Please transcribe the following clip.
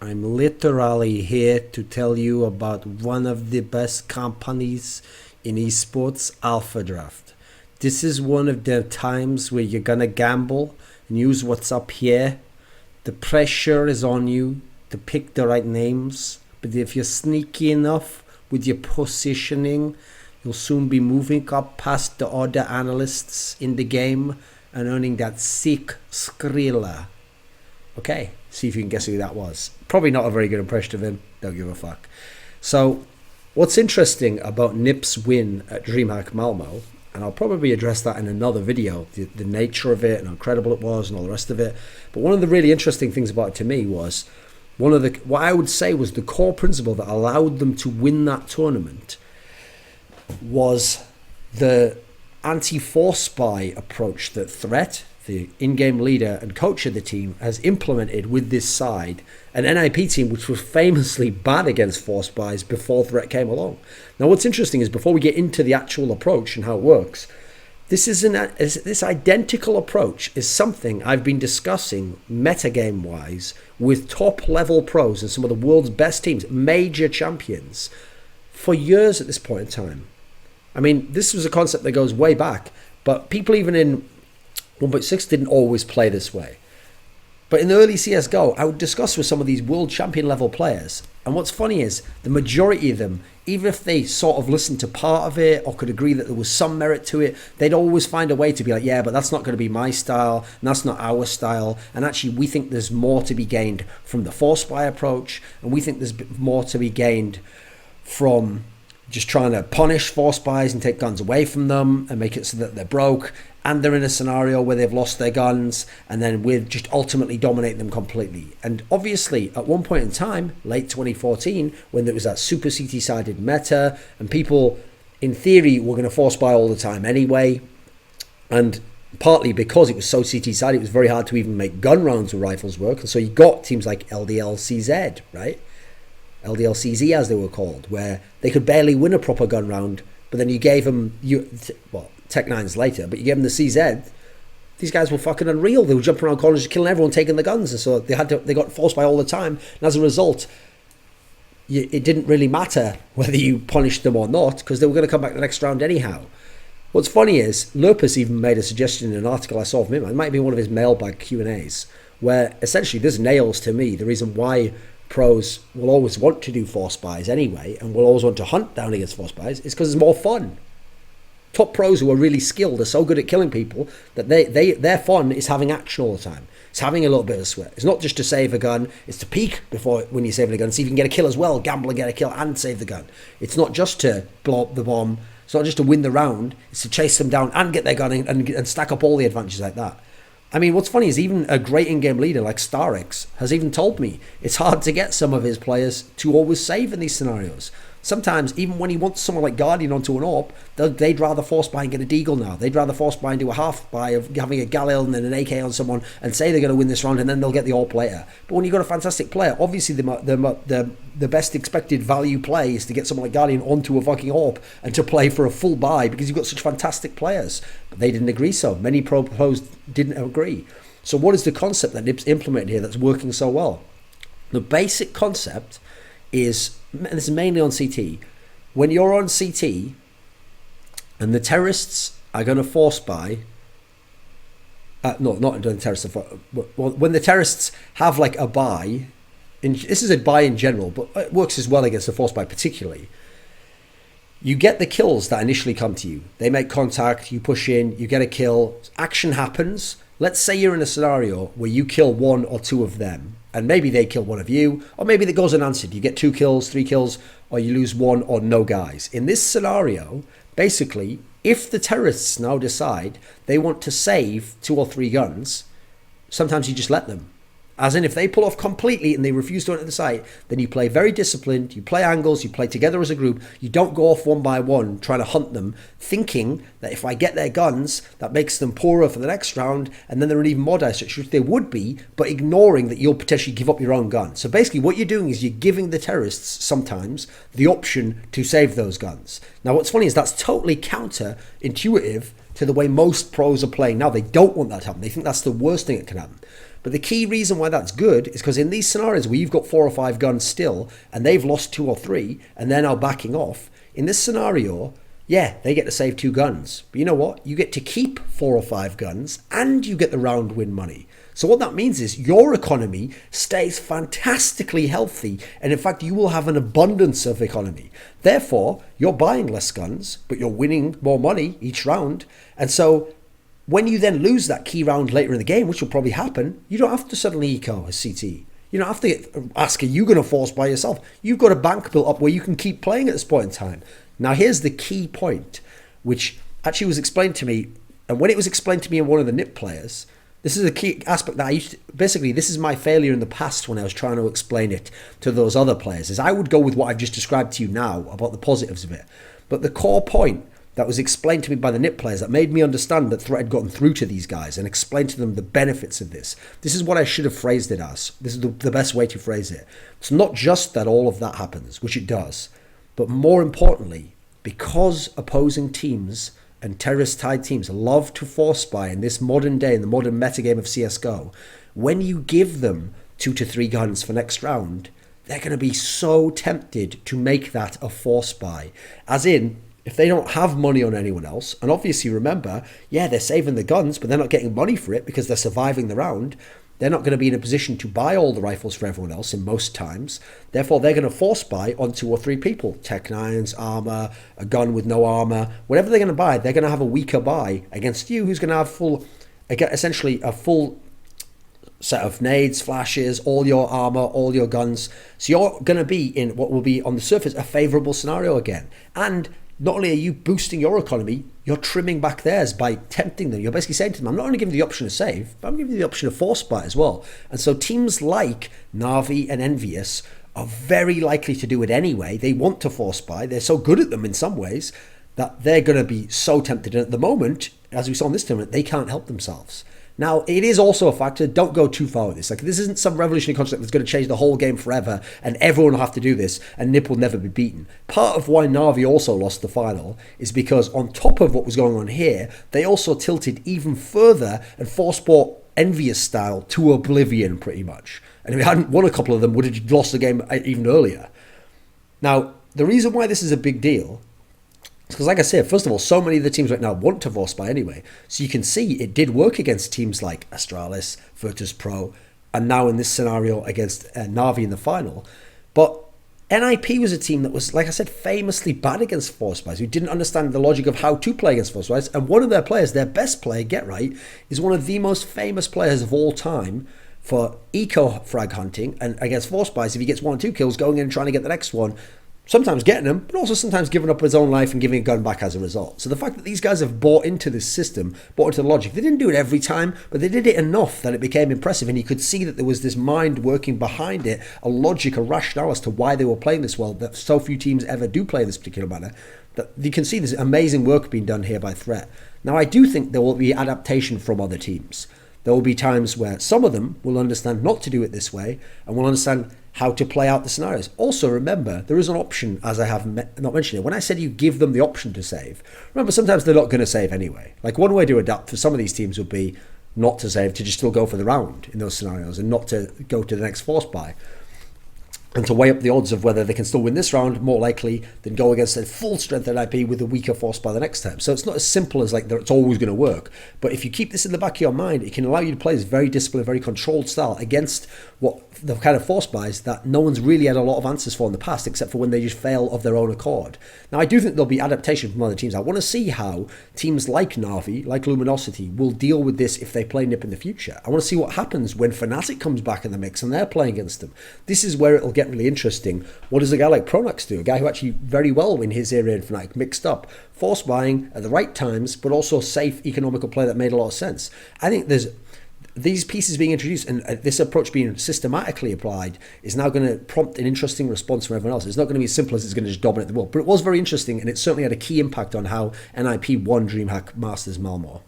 I'm literally here to tell you about one of the best companies in esports, Alpha Draft. This is one of the times where you're gonna gamble and use what's up here. The pressure is on you to pick the right names, but if you're sneaky enough with your positioning, you'll soon be moving up past the other analysts in the game and earning that sick Skrilla. Okay, see if you can guess who that was. Probably not a very good impression of him. Don't give a fuck. So, what's interesting about Nip's win at Dreamhack Malmo, and I'll probably address that in another video, the nature of it and how incredible it was and all the rest of it. But one of the really interesting things about it to me was what I would say was the core principle that allowed them to win that tournament was the anti-force spy approach that Threat, the in-game leader and coach of the team, has implemented with this side, an NIP team which was famously bad against force spies before Threat came along. Now what's interesting is, before we get into the actual approach and how it works, this identical approach is something I've been discussing metagame wise with top level pros and some of the world's best teams, major champions, for years at this point in time. I mean, this was a concept that goes way back, but people even in 1.6 didn't always play this way. But in the early CSGO, I would discuss with some of these world champion level players. And what's funny is, the majority of them, even if they sort of listened to part of it or could agree that there was some merit to it, they'd always find a way to be like, yeah, but that's not going to be my style, and that's not our style. And actually, we think there's more to be gained from the force spy approach, and we think there's more to be gained from just trying to punish force spies and take guns away from them and make it so that they're broke, and they're in a scenario where they've lost their guns, and then we'll just ultimately dominate them completely. And obviously, at one point in time, late 2014, when there was that super CT-sided meta, and people, in theory, were going to force spy all the time anyway, and partly because it was so CT-sided, it was very hard to even make gun rounds with rifles work, and so you got teams like LDLCZ, right? LDLCZ, as they were called, where they could barely win a proper gun round, but then you gave them, Tech 9s later, but you gave them the CZ, these guys were fucking unreal. They were jumping around corners, killing everyone, taking the guns, and so they got forced by all the time, and as a result, it didn't really matter whether you punished them or not, because they were going to come back the next round anyhow. What's funny is, Lurpus even made a suggestion in an article I saw from him, it might be one of his mailbag Q&As, where essentially this nails to me the reason why pros will always want to do force spies anyway, and will always want to hunt down against force spies, is because it's more fun. Top pros who are really skilled are so good at killing people that their fun is having action all the time. It's having a little bit of sweat. It's not just to save a gun, it's to peek before when you're saving a gun, see if you can get a kill as well, gamble and get a kill and save the gun. It's not just to blow up the bomb, it's not just to win the round, it's to chase them down and get their gun and stack up all the advantages like that. I mean, what's funny is even a great in-game leader like Starix has even told me it's hard to get some of his players to always save in these scenarios. Sometimes, even when he wants someone like Guardian onto an AWP, they'd rather force buy and get a deagle now. They'd rather force buy and do a half buy of having a Galil and then an AK on someone and say they're going to win this round, and then they'll get the AWP later. But when you've got a fantastic player, obviously the best expected value play is to get someone like Guardian onto a fucking AWP and to play for a full buy, because you've got such fantastic players. But they didn't agree so. Many pros didn't agree. So what is the concept that Nip's implemented here that's working so well? The basic concept is, and this is mainly on CT, when you're on CT and the terrorists are going to force buy, no, not doing terrorists, when the terrorists have like a buy, this is a buy in general, but it works as well against the force buy particularly, you get the kills that initially come to you. They make contact, you push in, you get a kill, action happens. Let's say you're in a scenario where you kill one or two of them, and maybe they kill one of you, or maybe that goes unanswered. You get 2 kills, 3 kills, or you lose 1 or no guys. In this scenario, basically, if the terrorists now decide they want to save 2 or 3 guns, sometimes you just let them. As in, if they pull off completely and they refuse to enter the site, then you play very disciplined, you play angles, you play together as a group, you don't go off one by one trying to hunt them, thinking that if I get their guns, that makes them poorer for the next round, and then they're an even more dire situation, which they would be, but ignoring that you'll potentially give up your own gun. So basically what you're doing is you're giving the terrorists sometimes the option to save those guns. Now what's funny is that's totally counterintuitive to the way most pros are playing now. They don't want that to happen. They think that's the worst thing that can happen. But the key reason why that's good is because in these scenarios where you've got 4 or 5 guns still and they've lost 2 or 3 and they're now backing off, in this scenario, yeah, they get to save 2 guns. But you know what? You get to keep 4 or 5 guns and you get the round win money. So what that means is your economy stays fantastically healthy, and in fact you will have an abundance of economy. Therefore, you're buying less guns, but you're winning more money each round. And so when you then lose that key round later in the game, which will probably happen, you don't have to suddenly eco a CT. You don't have to ask, are you going to force buy yourself? You've got a bank built up where you can keep playing at this point in time. Now here's the key point, which actually was explained to me, and when it was explained to me in one of the NIP players, this is a key aspect that I used to, basically, this is my failure in the past when I was trying to explain it to those other players, is I would go with what I've just described to you now about the positives of it. But the core point that was explained to me by the NIP players that made me understand that threat had gotten through to these guys and explained to them the benefits of this. This is what I should have phrased it as. This is the best way to phrase it. It's not just that all of that happens, which it does, but more importantly, because opposing teams and terrorist-tied teams love to force buy in this modern day, in the modern metagame of CSGO, when you give them 2 to 3 guns for next round, they're going to be so tempted to make that a force buy. As in, if they don't have money on anyone else, and obviously remember, yeah, they're saving the guns, but they're not getting money for it because they're surviving the round. They're not going to be in a position to buy all the rifles for everyone else in most times. Therefore, they're going to force buy on 2 or 3 people. Tech 9s, armor, a gun with no armor. Whatever they're going to buy, they're going to have a weaker buy against you, who's going to have essentially a full set of nades, flashes, all your armor, all your guns. So you're going to be in what will be on the surface a favorable scenario again. And not only are you boosting your economy, you're trimming back theirs by tempting them. You're basically saying to them, I'm not only giving you the option to save, but I'm giving you the option of force buy as well. And so teams like Na'Vi and Envious are very likely to do it anyway. They want to force buy. They're so good at them in some ways that they're going to be so tempted. And at the moment, as we saw in this tournament, they can't help themselves. Now, it is also a factor. Don't go too far with this. Like, this isn't some revolutionary concept that's going to change the whole game forever and everyone will have to do this and NIP will never be beaten. Part of why Na'Vi also lost the final is because on top of what was going on here, they also tilted even further and force bought Envious style to oblivion pretty much. And if they hadn't won a couple of them, would have lost the game even earlier. Now, the reason why this is a big deal, because like I said, first of all, so many of the teams right now want to force buy anyway. So you can see it did work against teams like Astralis, Virtus.pro, and now in this scenario against Na'Vi in the final. But NIP was a team that was, like I said, famously bad against force buys, who didn't understand the logic of how to play against force buys. And one of their players, their best player, Get Right, is one of the most famous players of all time for eco frag hunting and against force buys. If he gets 1 or 2 kills, going in and trying to get the next one, sometimes getting them, but also sometimes giving up his own life and giving a gun back as a result. So the fact that these guys have bought into this system, bought into the logic, they didn't do it every time, but they did it enough that it became impressive, and you could see that there was this mind working behind it, a logic, a rationale as to why they were playing this well, that so few teams ever do play in this particular manner, that you can see this amazing work being done here by Threat. Now, I do think there will be adaptation from other teams. There will be times where some of them will understand not to do it this way and will understand how to play out the scenarios. Also, remember, there is an option, as I have not mentioned it. When I said you give them the option to save, remember, sometimes they're not going to save anyway. Like, one way to adapt for some of these teams would be not to save, to just still go for the round in those scenarios and not to go to the next force buy. And to weigh up the odds of whether they can still win this round, more likely than go against a full strength NIP with a weaker force buy the next time. So it's not as simple as like that it's always going to work. But if you keep this in the back of your mind, it can allow you to play this very disciplined, very controlled style against what the kind of force buys that no one's really had a lot of answers for in the past, except for when they just fail of their own accord. Now, I do think there'll be adaptation from other teams. I want to see how teams like Na'Vi, like Luminosity, will deal with this if they play NIP in the future. I want to see what happens when Fnatic comes back in the mix and they're playing against them. This is where it'll get really interesting. What does a guy like Pronax do? A guy who actually very well in his area in Fnatic mixed up force buying at the right times, but also safe, economical play that made a lot of sense. I think there's these pieces being introduced and this approach being systematically applied is now going to prompt an interesting response from everyone else. It's not going to be as simple as it's going to just dominate the world, but it was very interesting, and it certainly had a key impact on how NIP won DreamHack Masters Malmo.